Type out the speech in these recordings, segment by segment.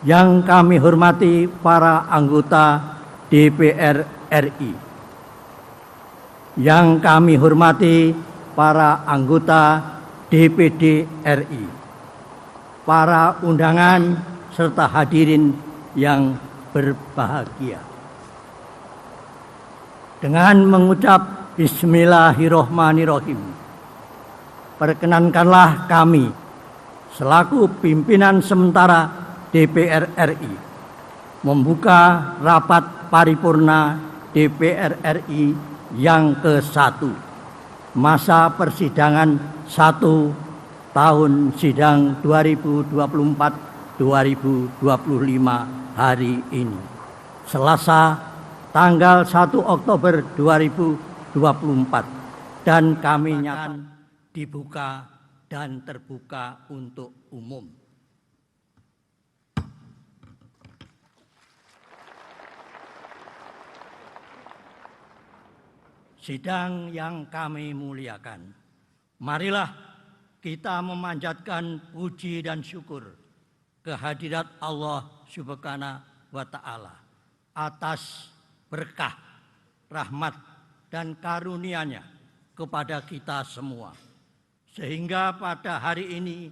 Yang kami hormati para anggota DPR RI. Yang kami hormati para anggota DPD RI. Para undangan serta hadirin yang berbahagia. Dengan mengucap Bismillahirrahmanirrahim, perkenankanlah kami selaku pimpinan sementara DPR RI membuka rapat paripurna DPR RI yang ke-1 masa persidangan 1 tahun sidang 2024-2025 hari ini, Selasa tanggal 1 Oktober 2024, dan kami nyatakan dibuka dan terbuka untuk umum. Sidang yang kami muliakan, marilah kita memanjatkan puji dan syukur kehadirat Allah Subhanahu wa Ta'ala atas berkah, rahmat, dan karunia-Nya kepada kita semua, sehingga pada hari ini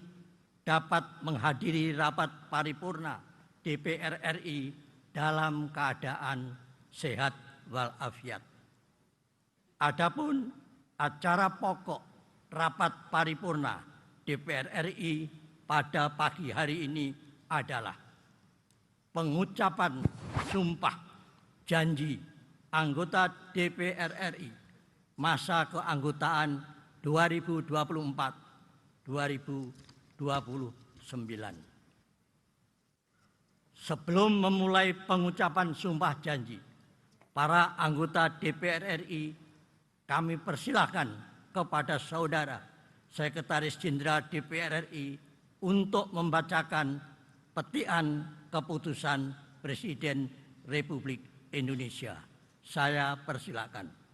dapat menghadiri rapat paripurna DPR RI dalam keadaan sehat walafiat. Adapun acara pokok rapat paripurna DPR RI pada pagi hari ini adalah pengucapan sumpah janji anggota DPR RI masa keanggotaan 2024-2029. Sebelum memulai pengucapan sumpah janji para anggota DPR RI, kami persilahkan kepada Saudara Sekretaris Jenderal DPR RI untuk membacakan petikan keputusan Presiden Republik Indonesia. Saya persilakan.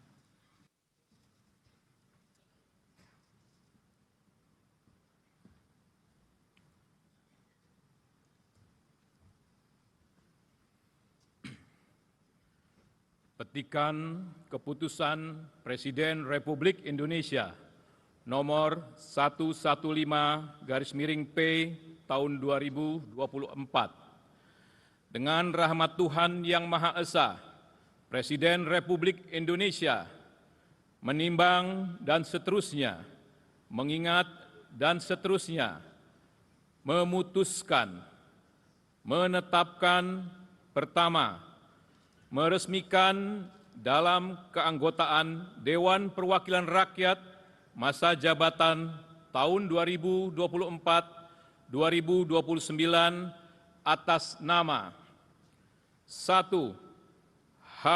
Petikan Keputusan Presiden Republik Indonesia nomor 115/P tahun 2024. Dengan rahmat Tuhan Yang Maha Esa, Presiden Republik Indonesia menimbang dan seterusnya, mengingat dan seterusnya, memutuskan, menetapkan, pertama, meresmikan dalam keanggotaan Dewan Perwakilan Rakyat masa jabatan tahun 2024-2029 atas nama 1. H.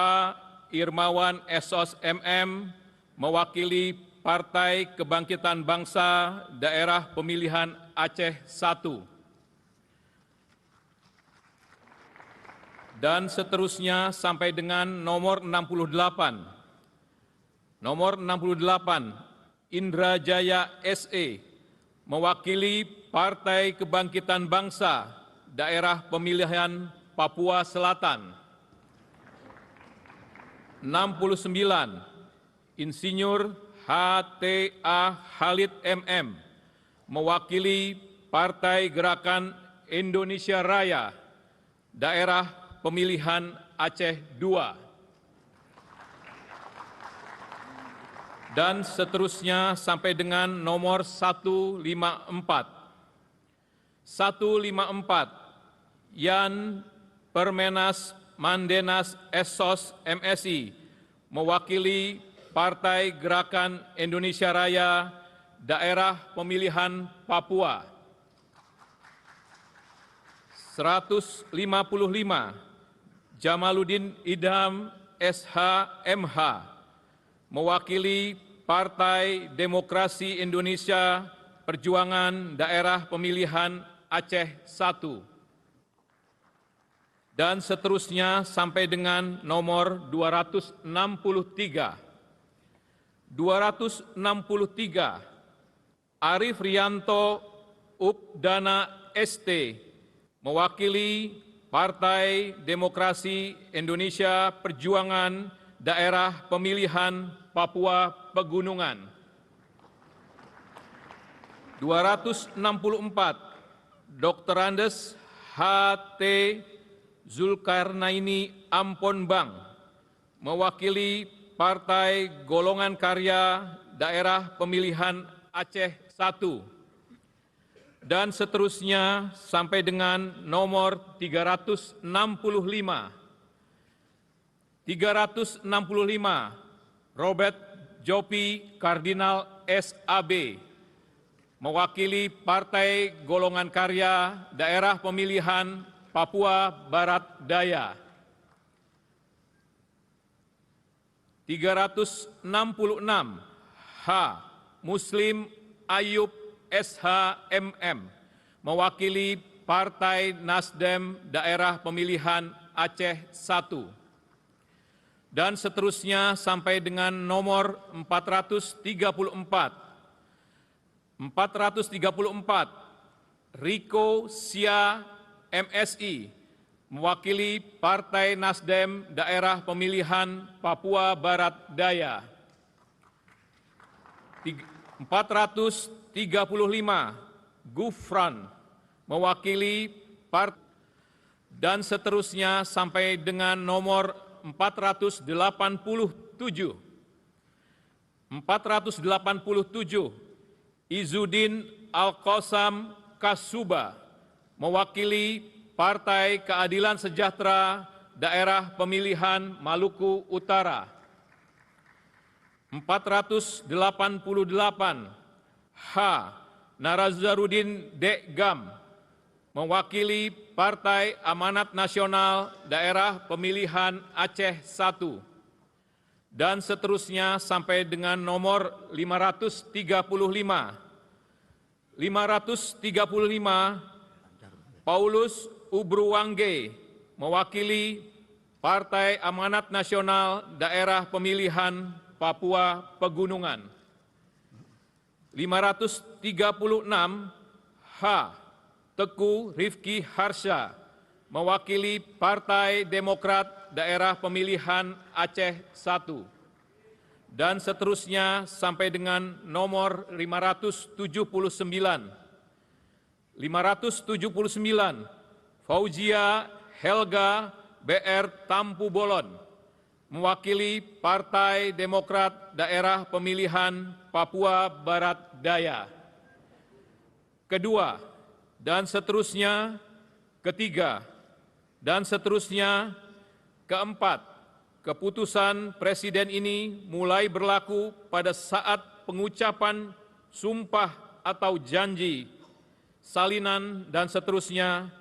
Irmawan Esos MM mewakili Partai Kebangkitan Bangsa Daerah Pemilihan Aceh 1. Dan seterusnya sampai dengan nomor 68. Nomor 68, Indra Jaya SE mewakili Partai Kebangkitan Bangsa Daerah Pemilihan Papua Selatan. 69, Insinyur H.T.A. Khalid MM mewakili Partai Gerakan Indonesia Raya Daerah Pemilihan Aceh II. Dan seterusnya sampai dengan nomor 154. 154, Yan Permenas Mandenas Esos MSI mewakili Partai Gerakan Indonesia Raya Daerah Pemilihan Papua. 155, Jamaluddin Idham SH.MH mewakili Partai Demokrasi Indonesia Perjuangan Daerah Pemilihan Aceh I. Dan seterusnya sampai dengan nomor 263. 263, Arif Rianto Updana ST mewakili Partai Demokrasi Indonesia Perjuangan Daerah Pemilihan Papua Pegunungan. 264, Dr. Andes H.T. Zulkarnaini Amponbang, mewakili Partai Golongan Karya Daerah Pemilihan Aceh I, dan seterusnya sampai dengan nomor 365. 365, Robert Jopi Kardinal S.A.B., mewakili Partai Golongan Karya Daerah Pemilihan Papua Barat Daya. 366, H. Muslim Ayub SH.MM, mewakili Partai Nasdem Daerah Pemilihan Aceh I, dan seterusnya sampai dengan nomor 434. 434, Riko Sia MSI, mewakili Partai Nasdem Daerah Pemilihan Papua Barat Daya. 435, Gufran, mewakili Partai, dan seterusnya sampai dengan nomor 487. 487, Izzuddin Al-Qasam Kasuba, mewakili Partai Keadilan Sejahtera Daerah Pemilihan Maluku Utara. 488, H. Narazarudin Dekgam, mewakili Partai Amanat Nasional Daerah Pemilihan Aceh I, dan seterusnya sampai dengan nomor 535. 535, Paulus Ubruwangge, mewakili Partai Amanat Nasional Daerah Pemilihan Papua Pegunungan. 536, H. Teguh Rifki Harsha, mewakili Partai Demokrat Daerah Pemilihan Aceh I, dan seterusnya sampai dengan nomor 579. 579, Fauzia Helga BR Tampu Bolon, mewakili Partai Demokrat Daerah Pemilihan Papua Barat Daya. Kedua, dan seterusnya. Ketiga, dan seterusnya. Keempat, keputusan Presiden ini mulai berlaku pada saat pengucapan sumpah atau janji, salinan, dan seterusnya.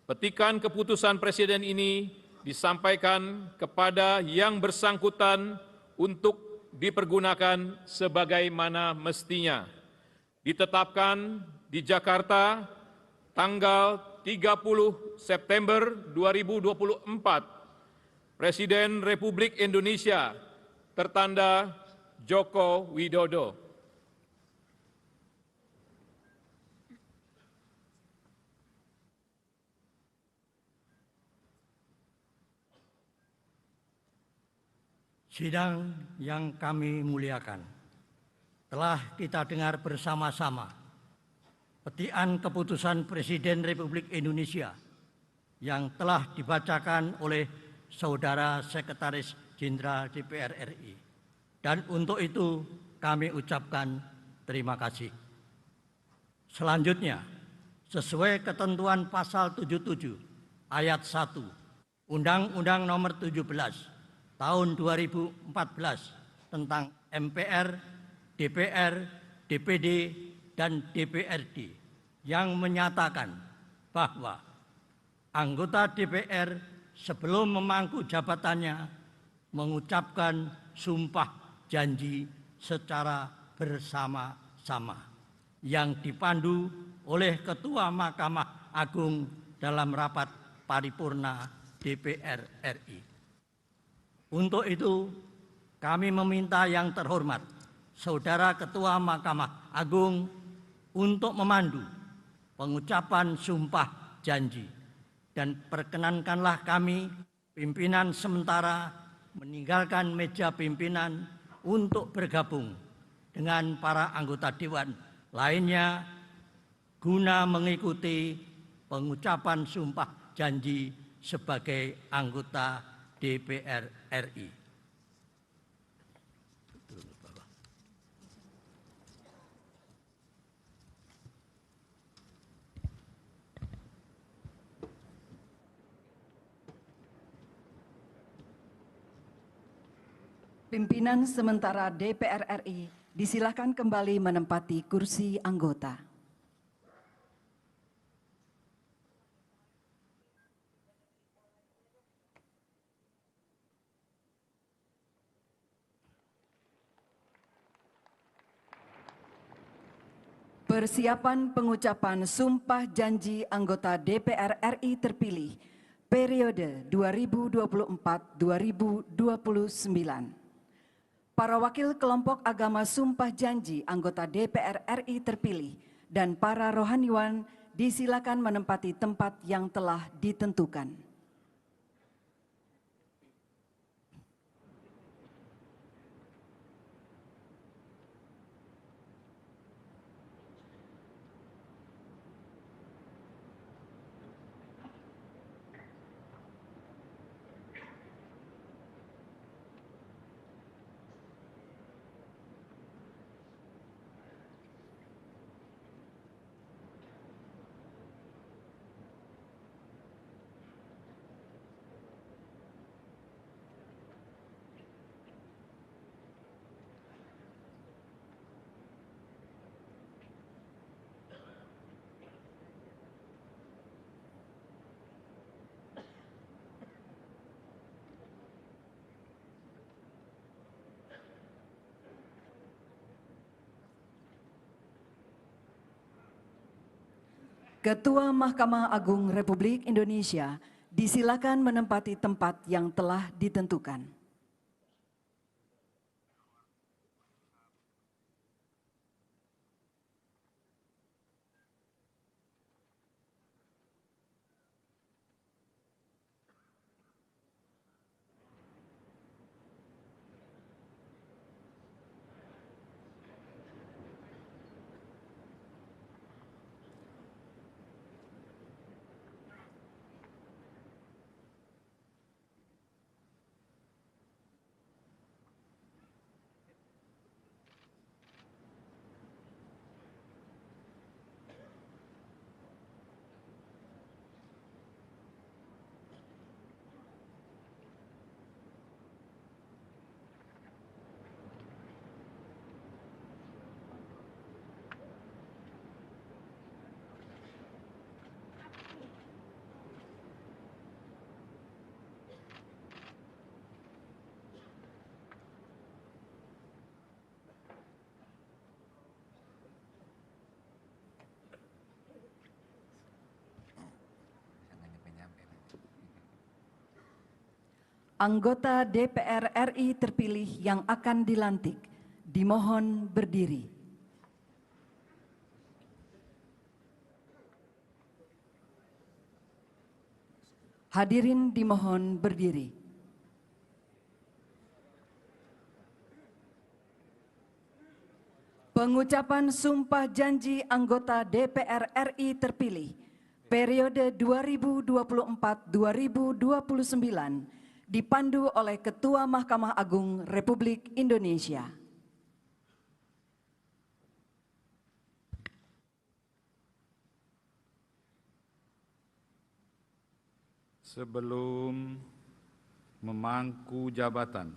Petikan keputusan Presiden ini disampaikan kepada yang bersangkutan untuk dipergunakan sebagaimana mestinya. Ditetapkan di Jakarta tanggal 30 September 2024, Presiden Republik Indonesia, tertanda Joko Widodo. Sidang yang kami muliakan, telah kita dengar bersama-sama petikan keputusan Presiden Republik Indonesia yang telah dibacakan oleh Saudara Sekretaris Jenderal DPR RI. Dan untuk itu kami ucapkan terima kasih. Selanjutnya, sesuai ketentuan pasal 77 ayat 1 Undang-Undang Nomor 17 Tahun 2014 tentang MPR, DPR, DPD, dan DPRD yang menyatakan bahwa anggota DPR sebelum memangku jabatannya mengucapkan sumpah janji secara bersama-sama yang dipandu oleh Ketua Mahkamah Agung dalam rapat paripurna DPR RI. Untuk itu, kami meminta yang terhormat Saudara Ketua Mahkamah Agung untuk memandu pengucapan sumpah janji. Dan perkenankanlah kami, pimpinan sementara, meninggalkan meja pimpinan untuk bergabung dengan para anggota Dewan lainnya guna mengikuti pengucapan sumpah janji sebagai anggota DPR RI. Pimpinan sementara DPR RI disilakan kembali menempati kursi anggota. Persiapan pengucapan sumpah janji anggota DPR RI terpilih periode 2024-2029. Para wakil kelompok agama sumpah janji anggota DPR RI terpilih dan para rohaniwan disilakan menempati tempat yang telah ditentukan. Ketua Mahkamah Agung Republik Indonesia disilakan menempati tempat yang telah ditentukan. Anggota DPR RI terpilih yang akan dilantik dimohon berdiri. Hadirin dimohon berdiri. Pengucapan sumpah janji anggota DPR RI terpilih periode 2024-2029 dipandu oleh Ketua Mahkamah Agung Republik Indonesia. Sebelum memangku jabatan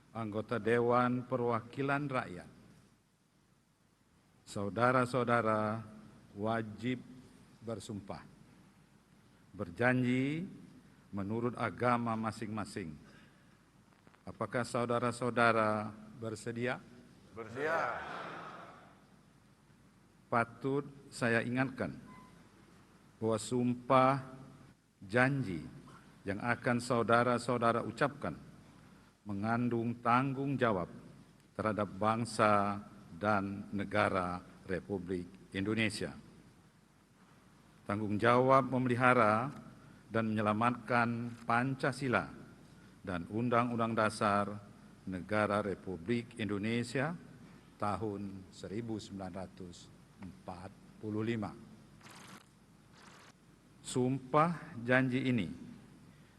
anggota Dewan Perwakilan Rakyat, saudara-saudara wajib bersumpah, berjanji menurut agama masing-masing. Apakah saudara-saudara bersedia? Bersedia. Patut saya ingatkan bahwa sumpah janji yang akan saudara-saudara ucapkan mengandung tanggung jawab terhadap bangsa dan negara Republik Indonesia. tanggung jawab memelihara dan menyelamatkan Pancasila dan Undang-Undang Dasar Negara Republik Indonesia tahun 1945. Sumpah janji ini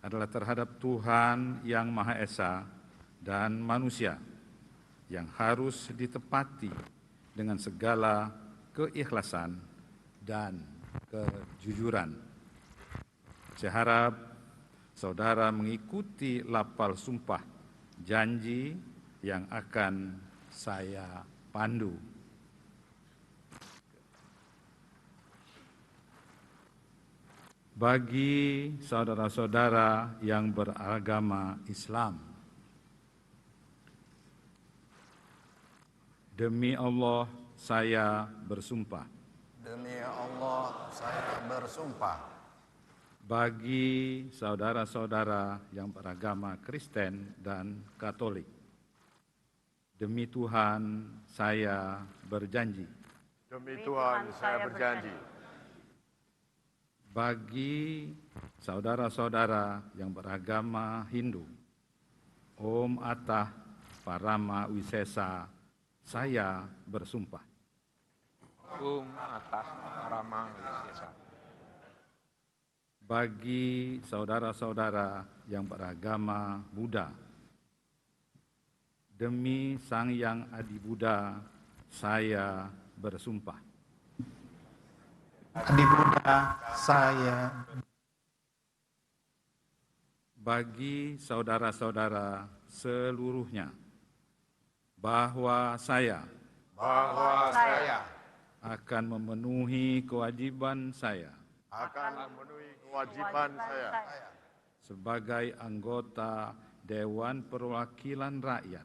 adalah terhadap Tuhan Yang Maha Esa dan manusia yang harus ditepati dengan segala keikhlasan dan kejujuran. Saya harap saudara mengikuti lafal sumpah janji yang akan saya pandu. Bagi saudara-saudara yang beragama Islam, demi Allah saya bersumpah. Demi Allah saya bersumpah. Bagi saudara-saudara yang beragama Kristen dan Katolik, demi Tuhan saya berjanji. Demi Tuhan saya berjanji. Bagi saudara-saudara yang beragama Hindu, Om Atah Parama Wisesa, saya bersumpah. Om Atah Parama Wisesa. Bagi saudara-saudara yang beragama Buddha, demi Sang Yang Adi Buddha, saya bersumpah. Adi Buddha saya. Bagi saudara-saudara seluruhnya, bahwa saya akan memenuhi kewajiban saya sebagai anggota Dewan Perwakilan Rakyat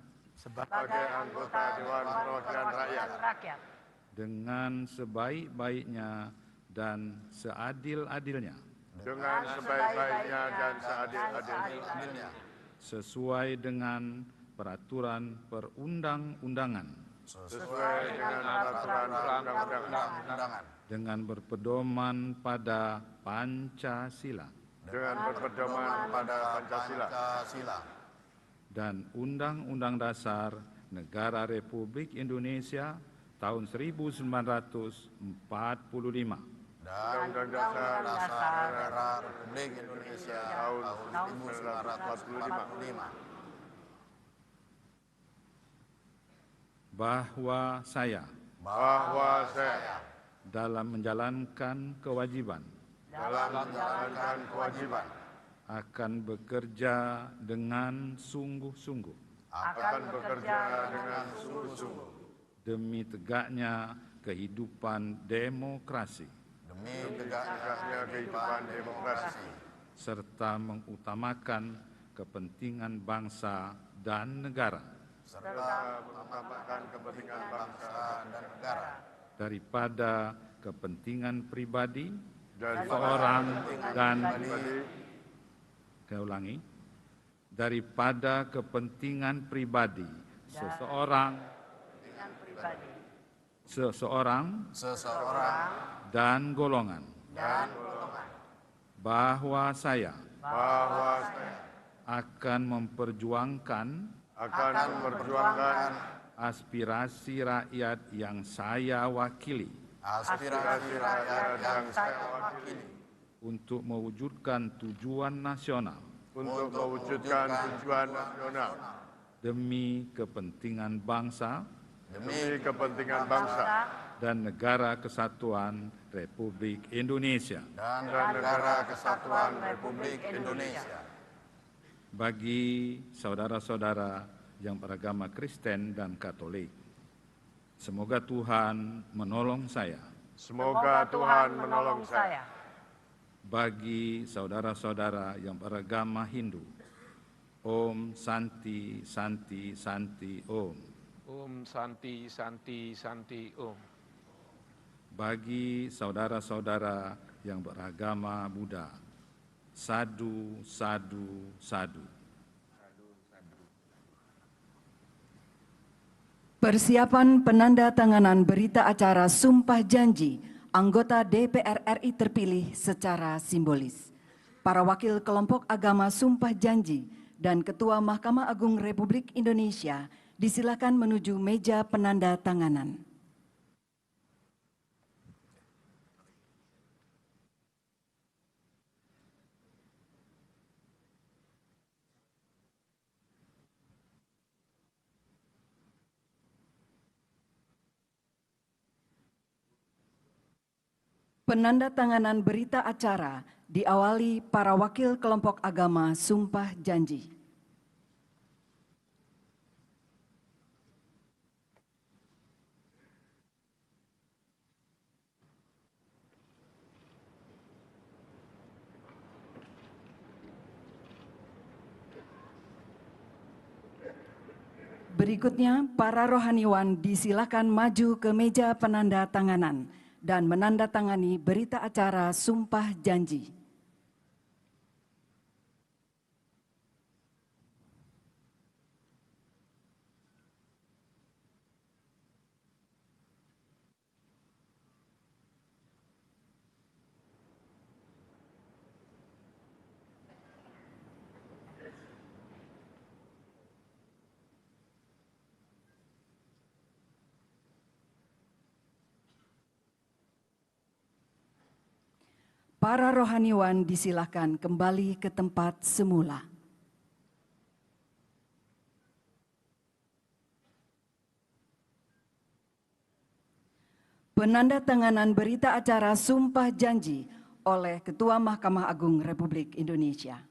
dengan sebaik-baiknya dan seadil-adilnya sesuai dengan peraturan perundang-undangan dengan berpedoman pada Pancasila dan Undang-Undang Dasar Negara Republik Indonesia tahun 1945 dan Undang-Undang Dasar Negara Republik Indonesia tahun 1945. Bahwa saya dalam menjalankan kewajiban akan bekerja dengan sungguh-sungguh demi tegaknya kehidupan demokrasi serta mengutamakan kepentingan bangsa dan negara daripada kepentingan pribadi seseorang dan daripada kepentingan pribadi seseorang dan golongan, bahwa saya akan memperjuangkan aspirasi rakyat yang saya wakili untuk mewujudkan tujuan nasional demi kepentingan bangsa dan negara kesatuan Republik Indonesia. Bagi saudara-saudara yang beragama Kristen dan Katolik, semoga Tuhan menolong saya. Bagi saudara-saudara yang beragama Hindu, Om Santi Santi Santi Om. Om Santi Santi Santi Om. Bagi saudara-saudara yang beragama Buddha, Sadu, sadu, sadu. Persiapan penandatanganan berita acara Sumpah Janji anggota DPR RI terpilih secara simbolis. Para wakil kelompok agama sumpah janji dan Ketua Mahkamah Agung Republik Indonesia disilakan menuju meja penanda tanganan. Penandatanganan berita acara diawali para wakil kelompok agama sumpah janji. Berikutnya, para rohaniwan disilakan maju ke meja penanda tanganan dan menandatangani berita acara sumpah janji. Para rohaniwan disilakan kembali ke tempat semula. Penandatanganan berita acara sumpah janji oleh Ketua Mahkamah Agung Republik Indonesia.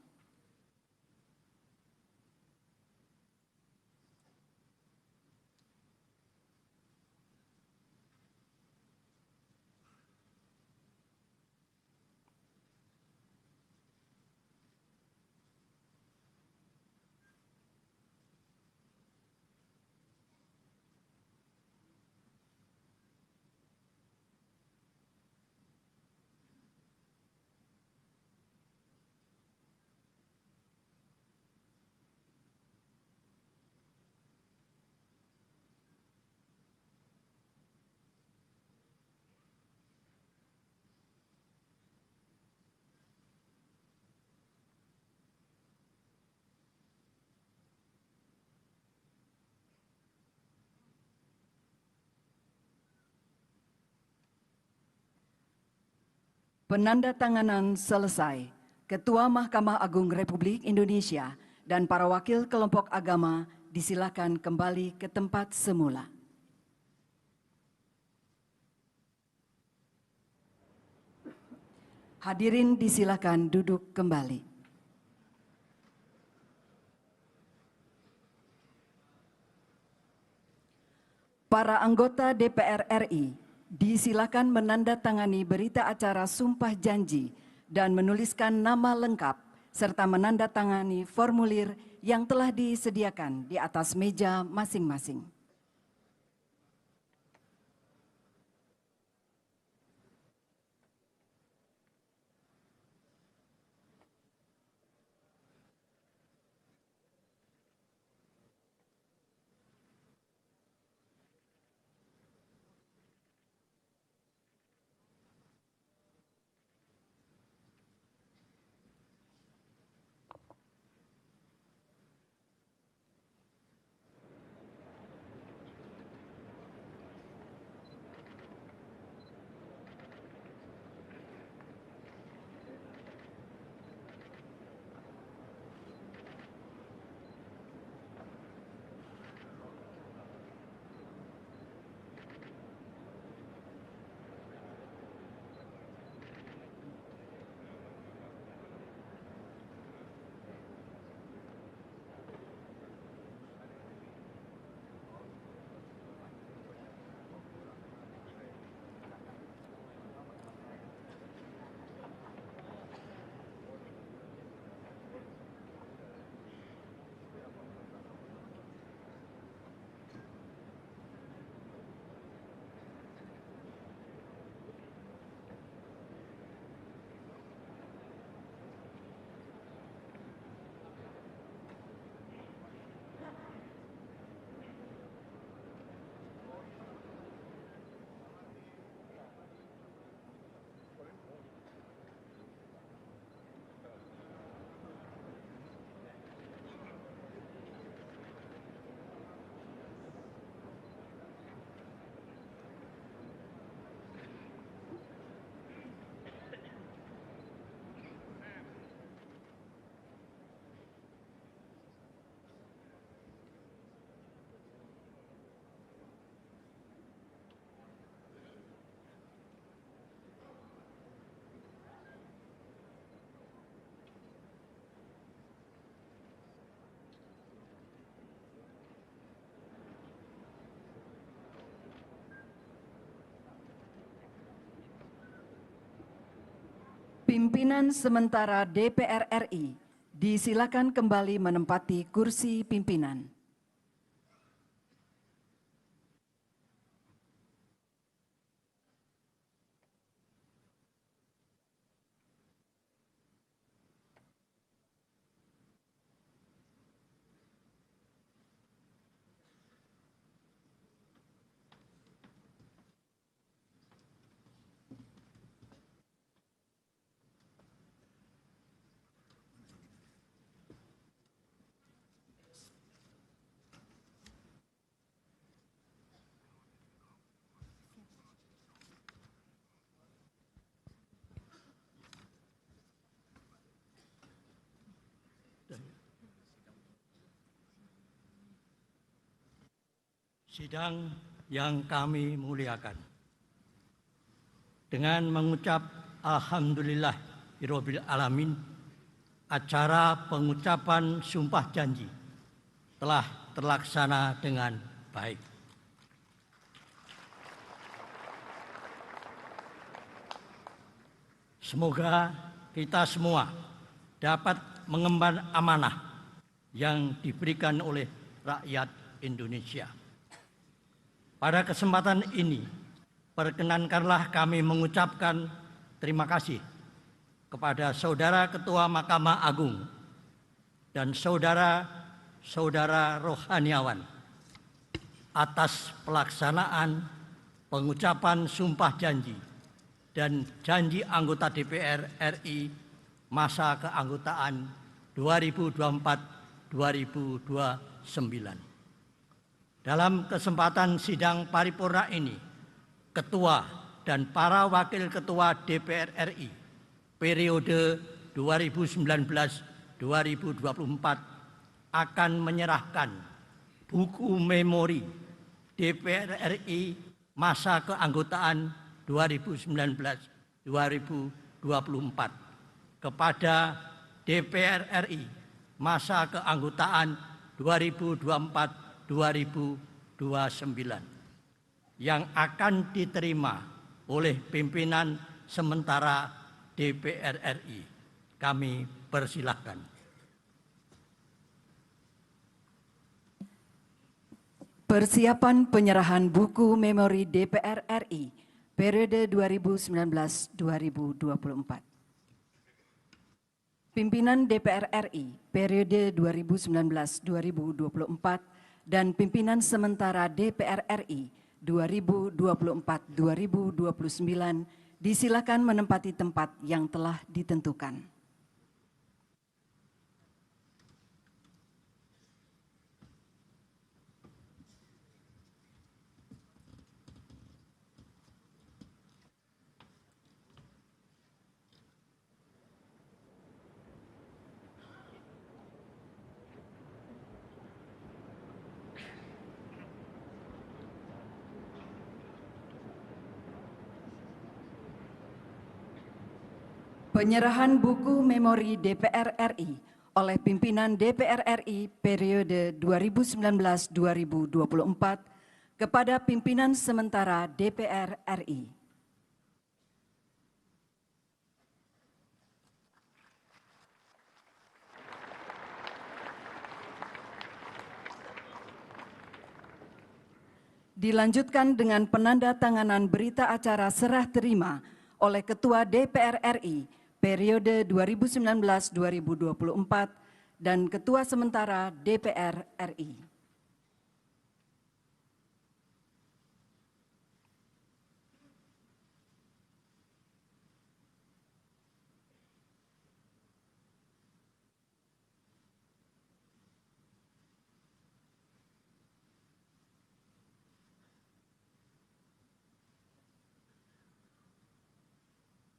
Penandatanganan selesai. Ketua Mahkamah Agung Republik Indonesia dan para wakil kelompok agama disilakan kembali ke tempat semula. Hadirin disilakan duduk kembali. Para anggota DPR RI disilakan menandatangani berita acara sumpah janji dan menuliskan nama lengkap serta menandatangani formulir yang telah disediakan di atas meja masing-masing. Pimpinan sementara DPR RI, disilakan kembali menempati kursi pimpinan. Sidang yang kami muliakan, dengan mengucap Alhamdulillahirabbil alamin, acara pengucapan sumpah janji telah terlaksana dengan baik. Semoga kita semua dapat mengemban amanah yang diberikan oleh rakyat Indonesia. Pada kesempatan ini, perkenankanlah kami mengucapkan terima kasih kepada Saudara Ketua Mahkamah Agung dan saudara-saudara rohaniawan atas pelaksanaan pengucapan sumpah janji dan janji anggota DPR RI masa keanggotaan 2024-2029. Dalam kesempatan sidang paripurna ini, Ketua dan para Wakil Ketua DPR RI periode 2019-2024 akan menyerahkan buku memori DPR RI masa keanggotaan 2019-2024 kepada DPR RI masa keanggotaan 2024-2029 yang akan diterima oleh pimpinan sementara DPR RI. Kami persilahkan. Persiapan penyerahan buku memori DPR RI periode 2019-2024. Pimpinan DPR RI periode 2019-2024 dan pimpinan sementara DPR RI 2024-2029 disilakan menempati tempat yang telah ditentukan. Penyerahan buku memori DPR RI oleh pimpinan DPR RI periode 2019-2024 kepada pimpinan sementara DPR RI. Dilanjutkan dengan penandatanganan berita acara serah terima oleh Ketua DPR RI periode 2019-2024 dan Ketua Sementara DPR RI.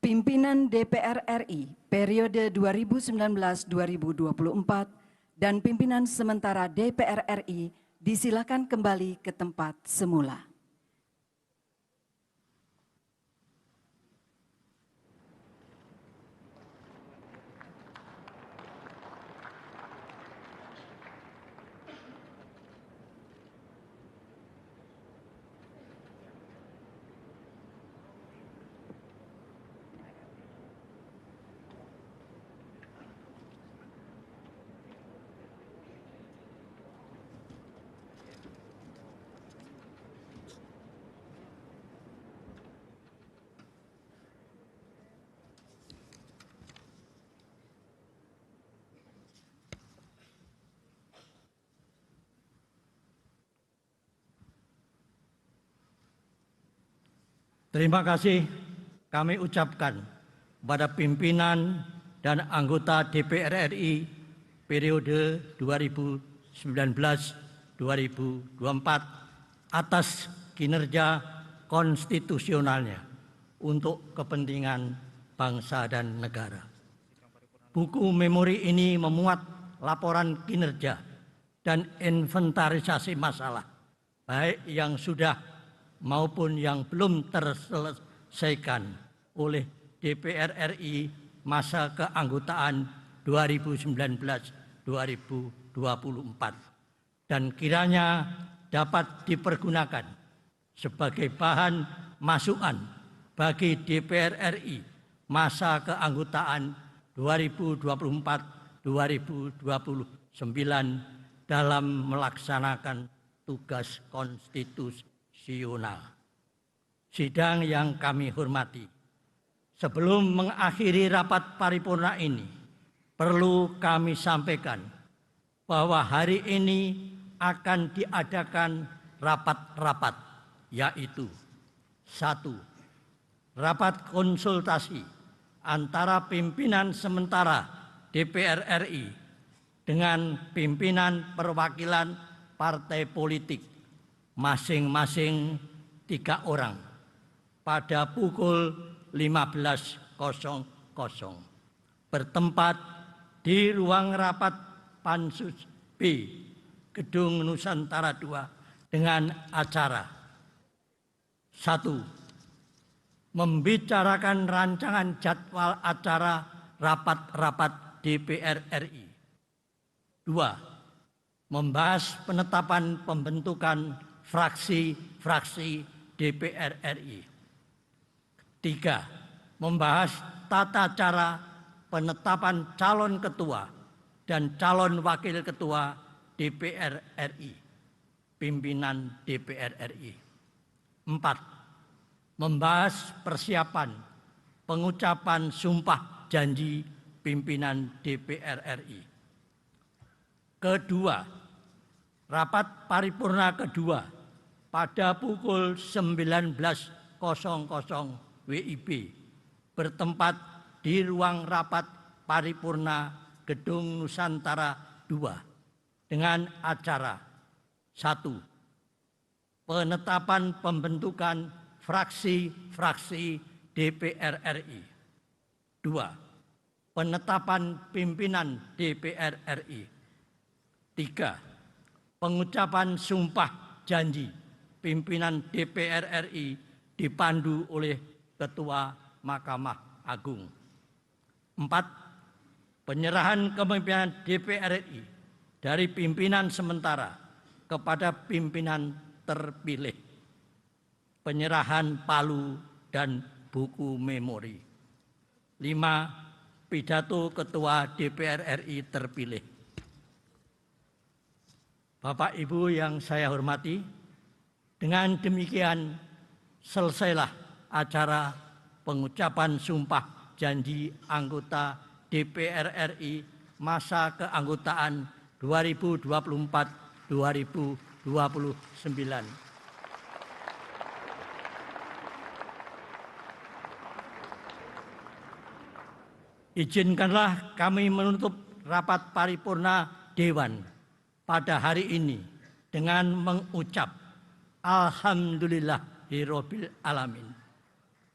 Pimpinan DPR RI periode 2019-2024 dan pimpinan sementara DPR RI disilakan kembali ke tempat semula. Terima kasih kami ucapkan kepada pimpinan dan anggota DPR RI periode 2019-2024 atas kinerja konstitusionalnya untuk kepentingan bangsa dan negara. Buku memori ini memuat laporan kinerja dan inventarisasi masalah, baik yang sudah maupun yang belum terselesaikan oleh DPR RI masa keanggotaan 2019-2024 dan kiranya dapat dipergunakan sebagai bahan masukan bagi DPR RI masa keanggotaan 2024-2029 dalam melaksanakan tugas konstitusional. Sidang yang kami hormati, sebelum mengakhiri rapat paripurna ini, perlu kami sampaikan bahwa hari ini akan diadakan rapat-rapat, yaitu 1. Rapat konsultasi antara pimpinan sementara DPR RI dengan pimpinan perwakilan partai politik masing-masing 3 orang pada pukul 15.00 bertempat di ruang rapat Pansus B Gedung Nusantara II dengan acara 1. Membicarakan rancangan jadwal acara rapat-rapat DPR RI. 2. Membahas penetapan pembentukan fraksi-fraksi DPR RI. 3. Membahas tata cara penetapan calon ketua dan calon wakil ketua DPR RI, pimpinan DPR RI. 4. Membahas persiapan pengucapan sumpah janji pimpinan DPR RI. Kedua, rapat paripurna kedua pada pukul 19.00 WIB bertempat di ruang rapat paripurna Gedung Nusantara II dengan acara 1. Penetapan pembentukan fraksi-fraksi DPR RI. 2. Penetapan pimpinan DPR RI. 3. Pengucapan sumpah janji pimpinan DPR RI dipandu oleh Ketua Mahkamah Agung. 4. Penyerahan kepemimpinan DPR RI dari pimpinan sementara kepada pimpinan terpilih. Penyerahan palu dan buku memori. 5. Pidato Ketua DPR RI terpilih. Bapak Ibu yang saya hormati, dengan demikian selesailah acara pengucapan sumpah janji anggota DPR RI masa keanggotaan 2024-2029. Izinkanlah kami menutup rapat paripurna Dewan pada hari ini dengan mengucap Alhamdulillahirabbil alamin.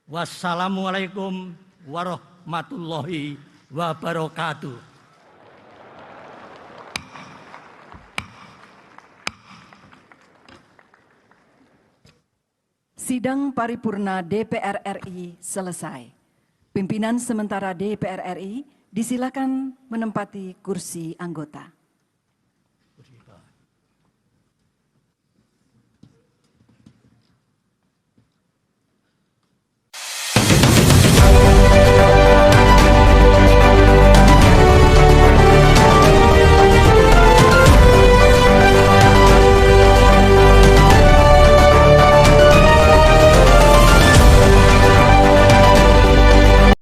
Wassalamualaikum warahmatullahi wabarakatuh. Sidang paripurna DPR RI selesai. Pimpinan sementara DPR RI disilakan menempati kursi anggota.